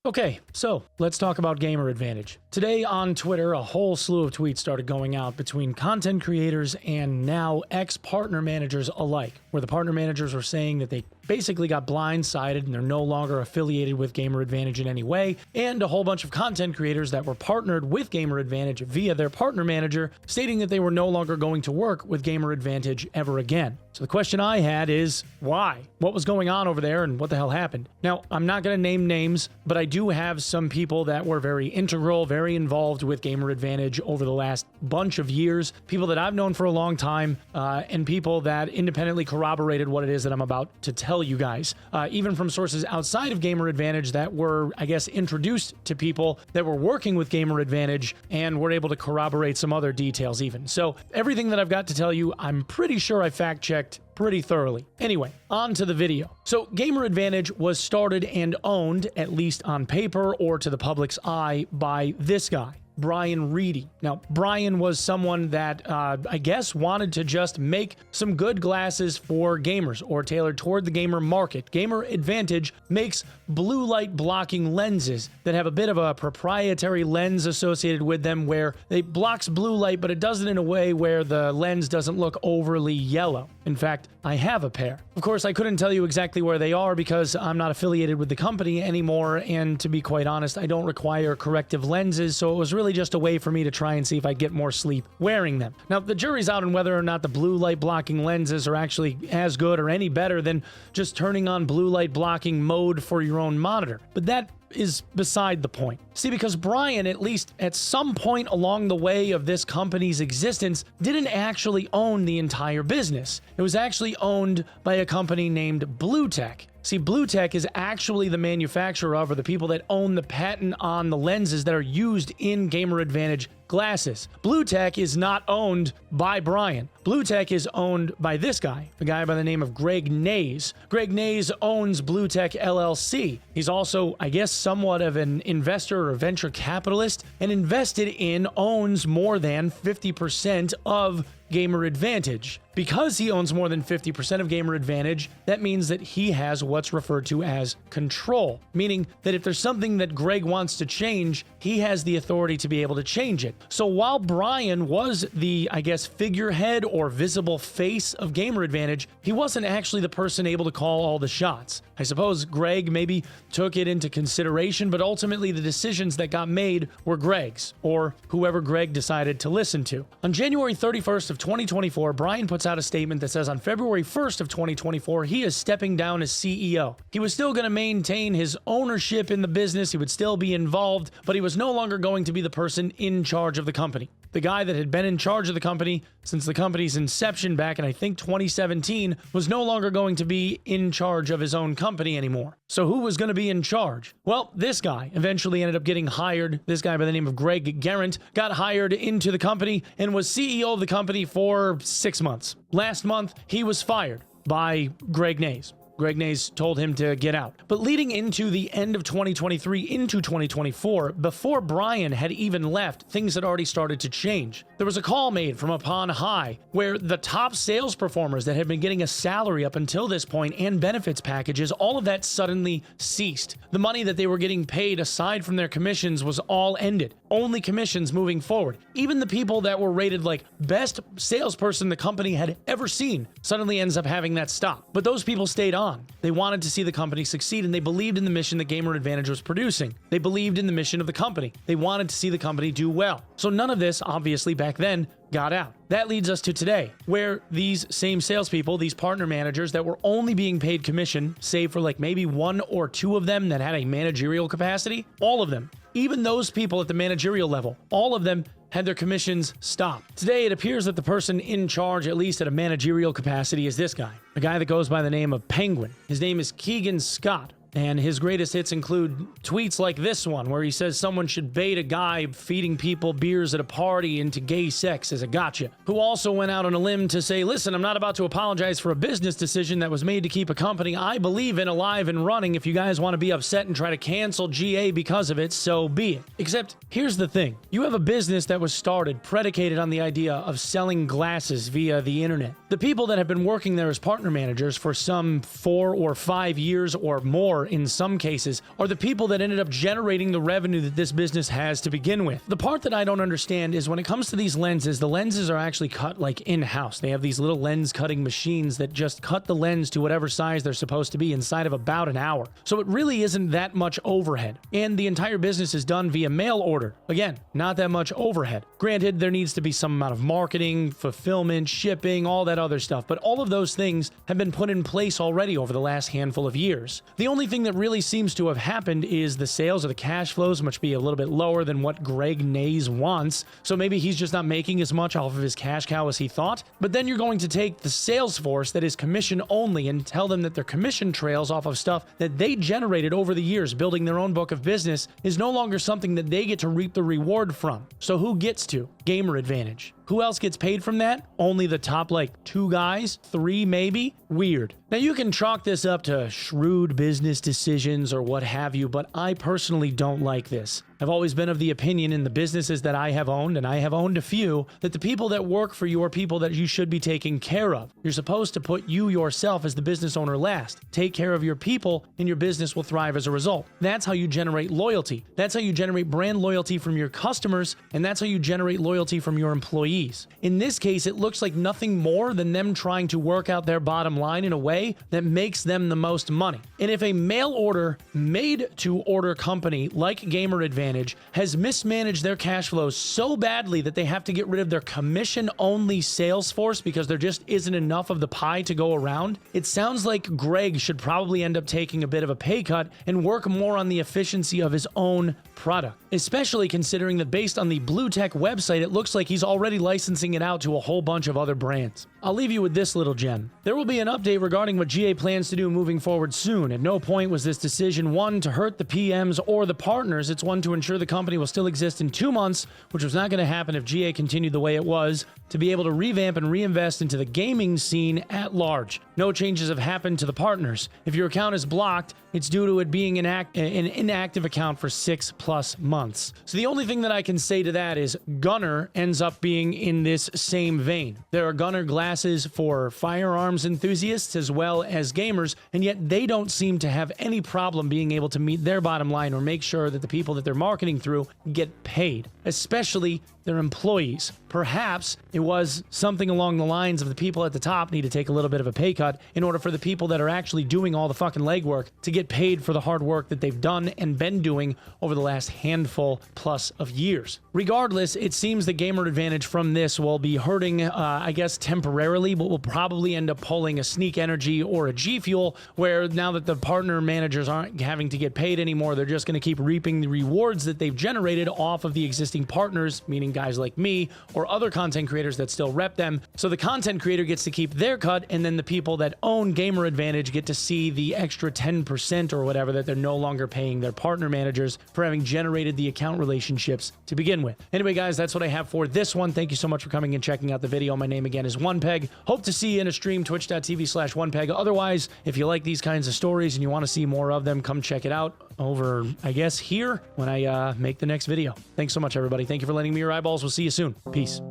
Okay, so let's talk about Gamer Advantage. Today on Twitter, a whole slew of tweets started going out between content creators and now ex-partner managers alike, where the partner managers were saying that they basically got blindsided and they're no longer affiliated with Gamer Advantage in any way, and a whole bunch of content creators that were partnered with Gamer Advantage via their partner manager stating that they were no longer going to work with Gamer Advantage ever again. So the question I had is, why? What was going on over there and what the hell happened? Now, I'm not going to name names, but I do have some people that were very integral, very involved with Gamer Advantage over the last bunch of years, people that I've known for a long time, and people that independently corroborated what it is that I'm about to tell you guys, even from sources outside of Gamer Advantage that were, I guess, introduced to people that were working with Gamer Advantage and were able to corroborate some other details even. So everything that I've got to tell you, I'm pretty sure I fact-checked pretty thoroughly. Anyway, on to the video. So Gamer Advantage was started and owned, at least on paper or to the public's eye, by this guy, Brian Reedy. Now, Brian was someone that, I guess, wanted to just make some good glasses for gamers or tailored toward the gamer market. Gamer Advantage makes blue light blocking lenses that have a bit of a proprietary lens associated with them where it blocks blue light, but it does it in a way where the lens doesn't look overly yellow. In fact, I have a pair. Of course, I couldn't tell you exactly where they are because I'm not affiliated with the company anymore, and to be quite honest, I don't require corrective lenses, so it was really just a way for me to try and see if I'd get more sleep wearing them. Now, the jury's out on whether or not the blue light blocking lenses are actually as good or any better than just turning on blue light blocking mode for your own monitor, but that is beside the point. See, because Brian, at least at some point along the way of this company's existence, didn't actually own the entire business. It was actually owned by a company named BlueTech. See, BlueTech is actually the manufacturer of, or the people that own the patent on the lenses that are used in Gamer Advantage glasses. BlueTech is not owned by Brian. BlueTech is owned by this guy, a guy by the name of Greg Nays. Greg Nays owns BlueTech LLC. He's also, I guess, somewhat of an investor or venture capitalist, and invested in, owns more than 50% of Gamer Advantage. Because he owns more than 50% of Gamer Advantage, that means that he has what's referred to as control, meaning that if there's something that Greg wants to change, he has the authority to be able to change it. So while Brian was the, I guess, figurehead or visible face of Gamer Advantage, he wasn't actually the person able to call all the shots. I suppose Greg maybe took it into consideration, but ultimately the decisions that got made were Greg's, or whoever Greg decided to listen to. On January 31st of 2024, Brian puts out a statement that says on February 1st of 2024, he is stepping down as CEO. He was still going to maintain his ownership in the business, he would still be involved, but he was no longer going to be the person in charge of the company. The guy that had been in charge of the company since the company's inception back in, I think, 2017, was no longer going to be in charge of his own company anymore. So who was going to be in charge? Well, this guy eventually ended up getting hired. This guy by the name of Greg Garrett got hired into the company and was CEO of the company for 6 months. Last month, he was fired by Greg Nays. Greg Nays told him to get out. But leading into the end of 2023 into 2024, before Brian had even left, things had already started to change. There was a call made from up on high where the top sales performers that had been getting a salary up until this point and benefits packages, all of that suddenly ceased. The money that they were getting paid aside from their commissions was all ended. Only commissions moving forward. Even the people that were rated like best salesperson the company had ever seen suddenly ends up having that stop. But those people stayed on. They wanted to see the company succeed, and they believed in the mission that Gamer Advantage was producing. They believed in the mission of the company. They wanted to see the company do well. So none of this, obviously, back then, got out. That leads us to today, where these same salespeople, these partner managers that were only being paid commission, save for like maybe 1 or 2 of them that had a managerial capacity, all of them, even those people at the managerial level, all of them had their commissions stopped. Today, it appears that the person in charge, at least at a managerial capacity, is this guy, a guy that goes by the name of Penguin. His name is Keegan Scott. And his greatest hits include tweets like this one, where he says someone should bait a guy feeding people beers at a party into gay sex as a gotcha, who also went out on a limb to say, listen, I'm not about to apologize for a business decision that was made to keep a company I believe in alive and running. If you guys want to be upset and try to cancel GA because of it, so be it. Except, here's the thing. You have a business that was started predicated on the idea of selling glasses via the internet. The people that have been working there as partner managers for some 4 or 5 years or more more in some cases, are the people that ended up generating the revenue that this business has to begin with. The part that I don't understand is when it comes to these lenses, the lenses are actually cut like in-house. They have these little lens cutting machines that just cut the lens to whatever size they're supposed to be inside of about an hour. So it really isn't that much overhead. And the entire business is done via mail order. Again, not that much overhead. Granted, there needs to be some amount of marketing, fulfillment, shipping, all that other stuff, but all of those things have been put in place already over the last handful of years. The only thing that really seems to have happened is the sales or the cash flows must be a little bit lower than what Greg Nays wants, so maybe he's just not making as much off of his cash cow as he thought. But then you're going to take the sales force that is commission only and tell them that their commission trails off of stuff that they generated over the years building their own book of business is no longer something that they get to reap the reward from. So who gets to? Gamer Advantage. Who else gets paid from that? Only the top, like, 2 guys? 3 maybe? Weird. Now, you can chalk this up to shrewd business decisions or what have you, but I personally don't like this. I've always been of the opinion in the businesses that I have owned, and I have owned a few, that the people that work for you are people that you should be taking care of. You're supposed to put you yourself as the business owner last. Take care of your people, and your business will thrive as a result. That's how you generate loyalty. That's how you generate brand loyalty from your customers, and that's how you generate loyalty from your employees. In this case, it looks like nothing more than them trying to work out their bottom line in a way that makes them the most money. And if a mail order made to order company like Gamer Advantage has mismanaged their cash flows so badly that they have to get rid of their commission-only sales force because there just isn't enough of the pie to go around, it sounds like Greg should probably end up taking a bit of a pay cut and work more on the efficiency of his own product, especially considering that based on the Blue Tech website, it looks like he's already licensing it out to a whole bunch of other brands. I'll leave you with this little gem. There will be an update regarding what GA plans to do moving forward soon. At no point was this decision one to hurt the PMs or the partners. It's one to ensure the company will still exist in 2 months, which was not going to happen if GA continued the way it was, to be able to revamp and reinvest into the gaming scene at large. No changes have happened to the partners. If your account is blocked, it's due to it being an inactive account for 6+ months. So the only thing that I can say to that is Gunner ends up being in this same vein. There are Gunner glasses for firearms enthusiasts as well as gamers, and yet they don't seem to have any problem being able to meet their bottom line or make sure that the people that they're marketing through get paid, especially their employees. Perhaps it was something along the lines of the people at the top need to take a little bit of a pay cut in order for the people that are actually doing all the fucking legwork to get paid for the hard work that they've done and been doing over the last handful plus of years. Regardless, it seems the Gamer Advantage from this will be hurting, I guess, temporarily, but will probably end up pulling a Sneak Energy or a G Fuel, where now that the partner managers aren't having to get paid anymore, they're just going to keep reaping the rewards that they've generated off of the existing partners, meaning guys like me or other content creators that still rep them. So the content creator gets to keep their cut, and then the people that own Gamer Advantage get to see the extra 10% or whatever that they're no longer paying their partner managers for having generated the account relationships to begin with. Anyway, guys, that's what I have for this one. Thank you so much for coming and checking out the video. My name again is OnePeg. Hope to see you in a stream, twitch.tv/OnePeg. Otherwise, if you like these kinds of stories and you want to see more of them, come check it out over, I guess, here when I make the next video. Thanks so much, everybody. Thank you for lending me your eyeballs. We'll see you soon. Peace.